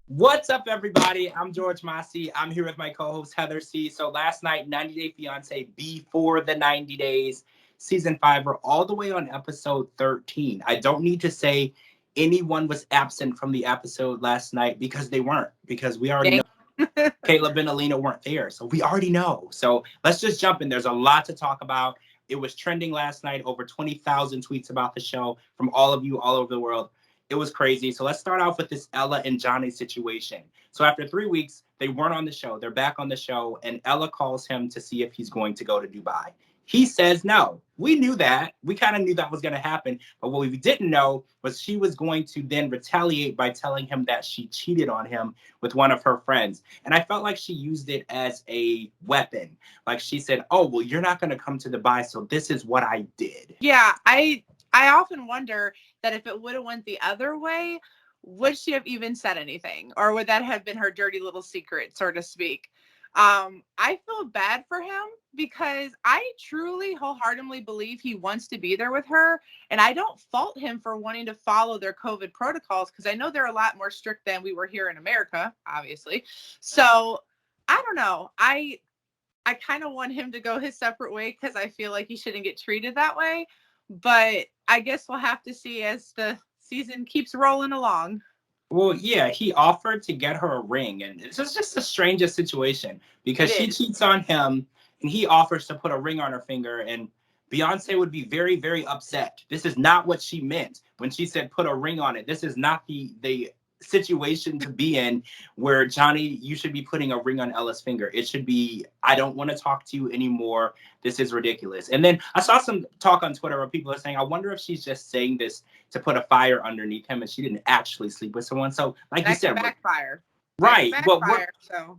What's up, everybody? I'm George Mossey. I'm here with my co-host Heather C. So last night, 90 Day Fiance before the 90 days, season 5, we're all the way on episode 13. I don't need to say anyone was absent from the episode last night because they weren't, because we already know Caleb and Alina weren't there. So we already know. So let's just jump in. There's a lot to talk about. It was trending last night, over 20,000 tweets about the show from all of you all over the world. It was crazy. So let's start off with this Ella and Johnny situation. So after 3 weeks, they weren't on the show. They're back on the show, and Ella calls him to see if he's going to go to Dubai. He says no. We knew that. We kind of knew that was going to happen. But what we didn't know was she was going to then retaliate by telling him that she cheated on him with one of her friends. And I felt like she used it as a weapon. Like she said, oh, well, you're not going to come to Dubai, so this is what I did. Yeah, I often wonder that if it would have went the other way, would she have even said anything? Or would that have been her dirty little secret, so to speak? I feel bad for him because I truly wholeheartedly believe he wants to be there with her. And I don't fault him for wanting to follow their COVID protocols because I know they're a lot more strict than we were here in America, obviously. So I don't know. I kind of want him to go his separate way because I feel like he shouldn't get treated that way. But I guess we'll have to see as the season keeps rolling along. Well, yeah, he offered to get her a ring, and it's just the strangest situation because she cheats on him, and he offers to put a ring on her finger, and Beyonce would be very, very upset. This is not what she meant when she said put a ring on it. This is not the situation to be in where Johnny, you should be putting a ring on Ella's finger. It should be, I don't want to talk to you anymore. This is ridiculous. And then I saw some talk on Twitter where people are saying, I wonder if she's just saying this to put a fire underneath him and she didn't actually sleep with someone. So like that you said, backfire. Right. But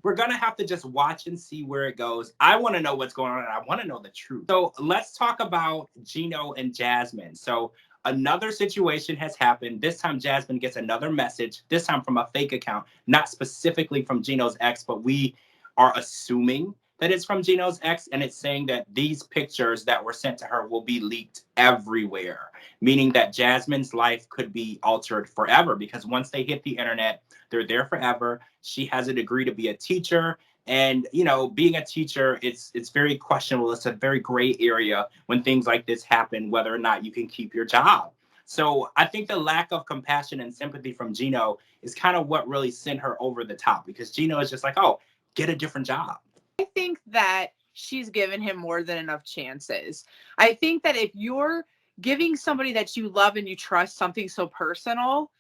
we're going to have to just watch and see where it goes. I want to know what's going on, and I want to know the truth. So let's talk about Gino and Jasmine. So another situation has happened. This time, Jasmine gets another message, this time from a fake account, not specifically from Gino's ex, but we are assuming that it's from Gino's ex, and it's saying that these pictures that were sent to her will be leaked everywhere, meaning that Jasmine's life could be altered forever because once they hit the internet, they're there forever. She has a degree to be a teacher. And, you know, being a teacher, it's very questionable. It's a very gray area when things like this happen, whether or not you can keep your job. So I think the lack of compassion and sympathy from Gino is kind of what really sent her over the top because Gino is just like, oh, get a different job. I think that she's given him more than enough chances. I think that if you're giving somebody that you love and you trust something so personal,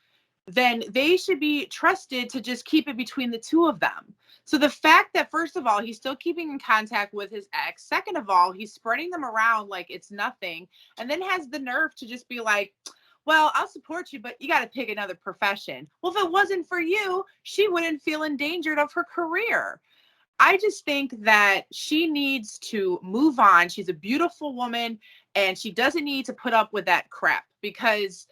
then they should be trusted to just keep it between the two of them. So the fact that, first of all, he's still keeping in contact with his ex, second of all, he's spreading them around like it's nothing, and then has the nerve to just be like, well, I'll support you, but you got to pick another profession. Well, if it wasn't for you, she wouldn't feel endangered of her career. I just think that she needs to move on. She's a beautiful woman and she doesn't need to put up with that crap because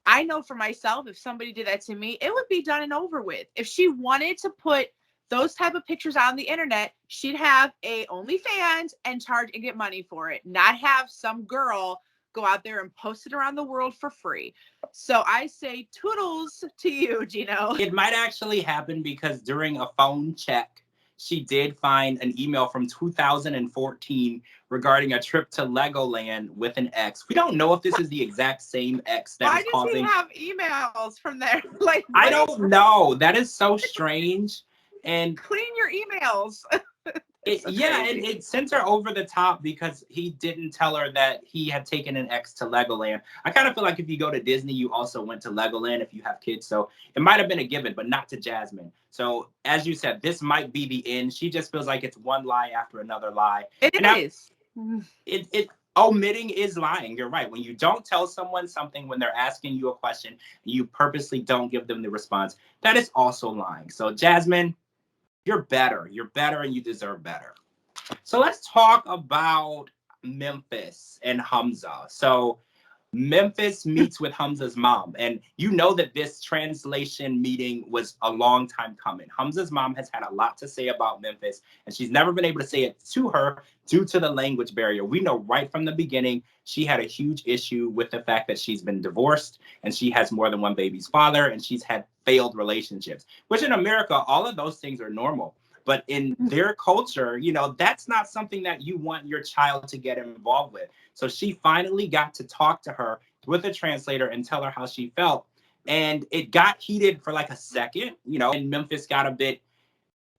I know for myself, if somebody did that to me, it would be done and over with. If she wanted to put those type of pictures on the internet, she'd have a OnlyFans and charge and get money for it, not have some girl go out there and post it around the world for free. So I say toodles to you, Gino. It might actually happen because during a phone check, she did find an email from 2014 regarding a trip to Legoland with an ex. We don't know if this is the exact same ex that is causing. Why does he have emails from there? Like, I don't know. That is so strange. And clean your emails. it sent her over the top because he didn't tell her that he had taken an ex to Legoland. I kind of feel like if you go to Disney, you also went to Legoland if you have kids. So it might have been a given, but not to Jasmine. So as you said, this might be the end. She just feels like it's one lie after another lie. It is. Omitting is lying. You're right. When you don't tell someone something when they're asking you a question, and you purposely don't give them the response, that is also lying. So Jasmine, you're better. You're better and you deserve better. So let's talk about Memphis and Hamza. So Memphis meets with Hamza's mom. And you know that this translation meeting was a long time coming. Hamza's mom has had a lot to say about Memphis, and she's never been able to say it to her due to the language barrier. We know right from the beginning she had a huge issue with the fact that she's been divorced and she has more than one baby's father and she's had failed relationships, which in America, all of those things are normal. But in their culture, you know, that's not something that you want your child to get involved with. So she finally got to talk to her with a translator and tell her how she felt. And it got heated for like a second, you know, and Memphis got a bit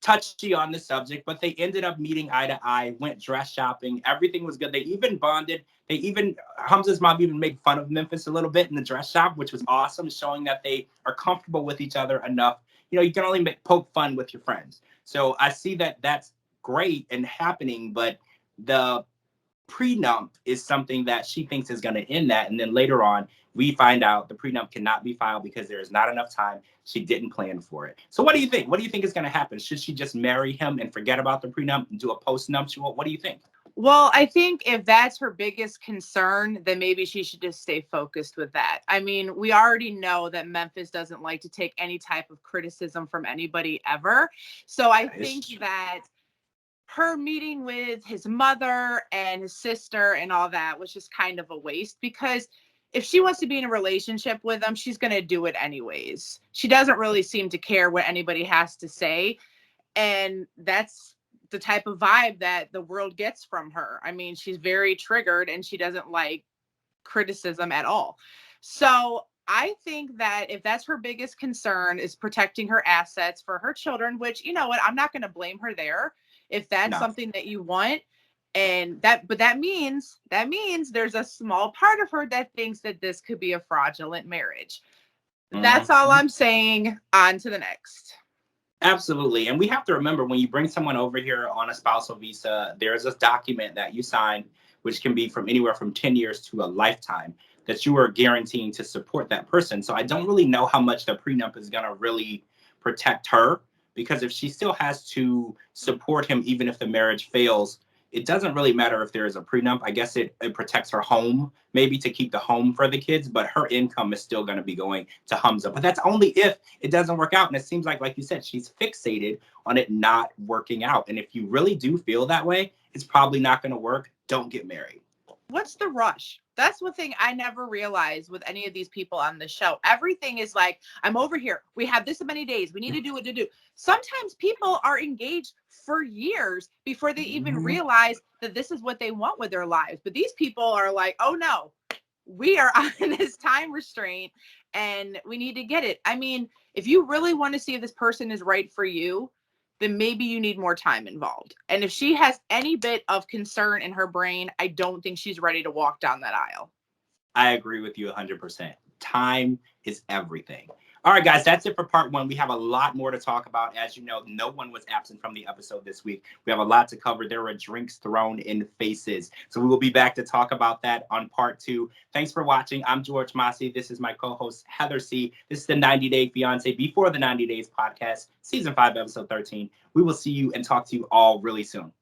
touchy on the subject, but they ended up meeting eye to eye, went dress shopping. Everything was good. They even bonded. Hamza's mom even made fun of Memphis a little bit in the dress shop, which was awesome, showing that they are comfortable with each other enough. You know, you can only poke fun with your friends. So I see that that's great and happening, but the prenup is something that she thinks is going to end that. And then later on, we find out the prenup cannot be filed because there is not enough time. She didn't plan for it. So what do you think? What do you think is going to happen? Should she just marry him and forget about the prenup and do a post-nuptial? What do you think? Well, I think if that's her biggest concern, then maybe she should just stay focused with that. I mean, we already know that Memphis doesn't like to take any type of criticism from anybody ever. So I think that her meeting with his mother and his sister and all that was just kind of a waste, because if she wants to be in a relationship with him, she's going to do it anyways. She doesn't really seem to care what anybody has to say. And that's the type of vibe that the world gets from her. I mean, she's very triggered and she doesn't like criticism at all. So I think that if that's her biggest concern, is protecting her assets for her children, which, you know what, I'm not going to blame her there if that's something that you want. And that means there's a small part of her that thinks that this could be a fraudulent marriage. That's all I'm saying. On to the next. Absolutely. And we have to remember, when you bring someone over here on a spousal visa, there's a document that you sign, which can be from anywhere from 10 years to a lifetime, that you are guaranteeing to support that person. So I don't really know how much the prenup is going to really protect her, because if she still has to support him, even if the marriage fails, it doesn't really matter if there is a prenup. I guess it protects her home, maybe to keep the home for the kids, but her income is still going to be going to Hamza. But that's only if it doesn't work out. And it seems like you said, she's fixated on it not working out. And if you really do feel that way, it's probably not going to work. Don't get married. What's the rush? That's one thing I never realized with any of these people on the show. Everything is like, I'm over here. We have this many days. We need to do what to do. Sometimes people are engaged for years before they even realize that this is what they want with their lives. But these people are like, oh no, we are on this time restraint and we need to get it. I mean, if you really want to see if this person is right for you, then maybe you need more time involved. And if she has any bit of concern in her brain, I don't think she's ready to walk down that aisle. I agree with you 100%. Time is everything. All right, guys, that's it for part one. We have a lot more to talk about. As you know, no one was absent from the episode this week. We have a lot to cover. There were drinks thrown in faces. So we will be back to talk about that on part two. Thanks for watching. I'm George Mossey. This is my co-host, Heather C. This is the 90 Day Fiance Before the 90 Days podcast, season 5, episode 13. We will see you and talk to you all really soon.